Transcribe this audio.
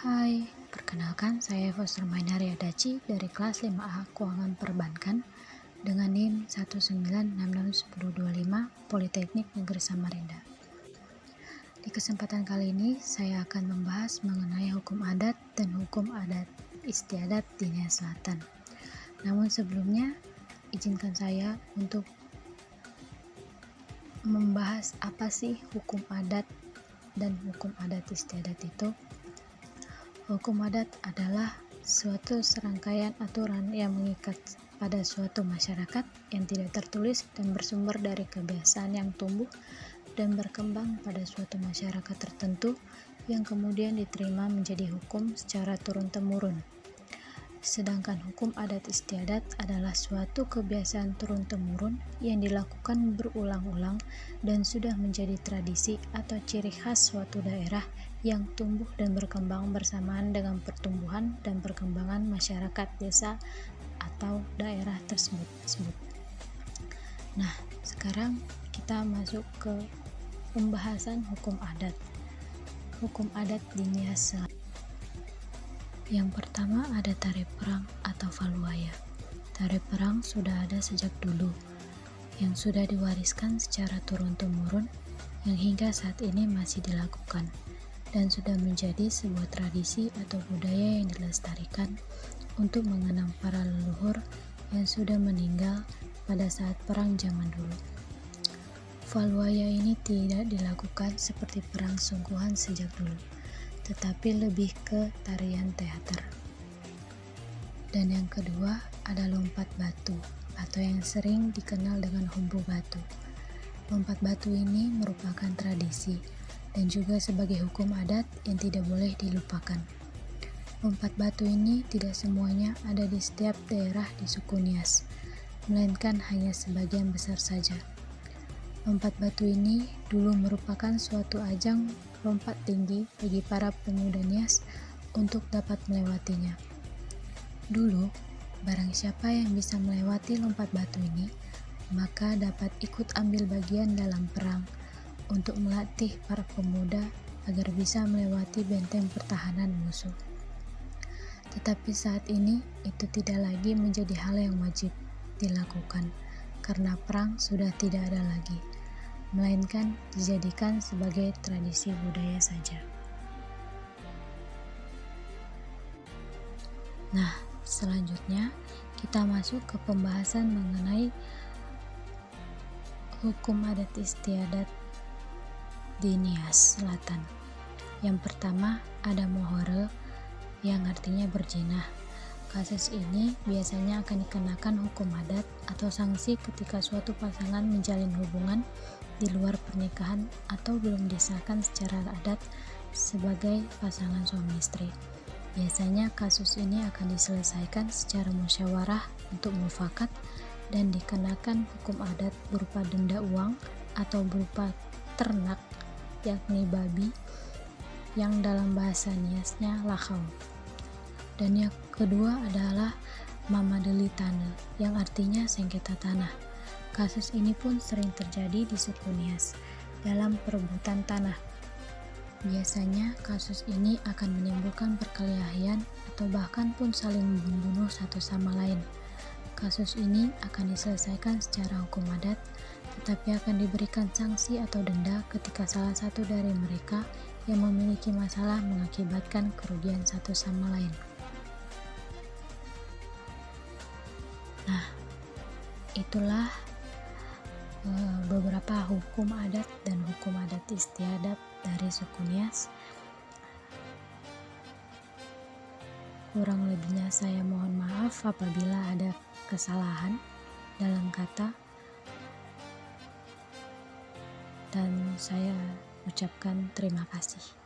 Hai, perkenalkan saya Foster Mainari Adachi dari kelas 5A Keuangan Perbankan dengan NIM 1966125 Politeknik Negeri Samarinda. Di kesempatan kali ini saya akan membahas mengenai hukum adat dan hukum adat istiadat di Nia Selatan. Namun sebelumnya, izinkan saya untuk membahas apa sih hukum adat dan hukum adat istiadat itu. Hukum adat adalah suatu serangkaian aturan yang mengikat pada suatu masyarakat yang tidak tertulis dan bersumber dari kebiasaan yang tumbuh dan berkembang pada suatu masyarakat tertentu yang kemudian diterima menjadi hukum secara turun-temurun. Sedangkan hukum adat istiadat adalah suatu kebiasaan turun-temurun yang dilakukan berulang-ulang dan sudah menjadi tradisi atau ciri khas suatu daerah yang tumbuh dan berkembang bersamaan dengan pertumbuhan dan perkembangan masyarakat desa atau daerah tersebut. Nah, sekarang kita masuk ke pembahasan hukum adat. Hukum adat di Nia Selatan. Yang pertama ada tari perang atau Valuaya. Tari perang sudah ada sejak dulu, yang sudah diwariskan secara turun-temurun, yang hingga saat ini masih dilakukan, dan sudah menjadi sebuah tradisi atau budaya yang dilestarikan untuk mengenang para leluhur yang sudah meninggal pada saat perang zaman dulu. Valuaya ini tidak dilakukan seperti perang sungguhan sejak dulu, tetapi lebih ke tarian teater. Dan yang kedua ada lompat batu atau yang sering dikenal dengan humbu batu. Lompat batu ini merupakan tradisi dan juga sebagai hukum adat yang tidak boleh dilupakan. Lompat batu ini tidak semuanya ada di setiap daerah di suku Nias, melainkan hanya sebagian besar saja. Lompat batu ini dulu merupakan suatu ajang lompat tinggi bagi para pemuda Nias untuk dapat melewatinya. Dulu, barang siapa yang bisa melewati lompat batu ini, maka dapat ikut ambil bagian dalam perang untuk melatih para pemuda agar bisa melewati benteng pertahanan musuh. Tetapi saat ini itu tidak lagi menjadi hal yang wajib dilakukan karena perang sudah tidak ada lagi, melainkan dijadikan sebagai tradisi budaya saja. Nah, selanjutnya kita masuk ke pembahasan mengenai hukum adat istiadat di Nias Selatan. Yang pertama ada mohore yang artinya berjinah. Kasus ini biasanya akan dikenakan hukum adat atau sanksi ketika suatu pasangan menjalin hubungan di luar pernikahan atau belum disahkan secara adat sebagai pasangan suami istri. Biasanya kasus ini akan diselesaikan secara musyawarah untuk mufakat dan dikenakan hukum adat berupa denda uang atau berupa ternak, yakni babi, yang dalam bahasa Niasnya lakau. Dan yang kedua adalah mamadeli tanah, yang artinya sengketa tanah. Kasus ini pun sering terjadi di suku Nias dalam perebutan tanah. Biasanya kasus ini akan menimbulkan perkelahian atau bahkan pun saling membunuh satu sama lain. Kasus ini akan diselesaikan secara hukum adat, tetapi akan diberikan sanksi atau denda ketika salah satu dari mereka yang memiliki masalah mengakibatkan kerugian satu sama lain. Nah, itulah beberapa hukum adat dan hukum adat istiadat dari suku Nias. Kurang lebihnya saya mohon maaf apabila ada kesalahan dalam kata, dan saya ucapkan terima kasih.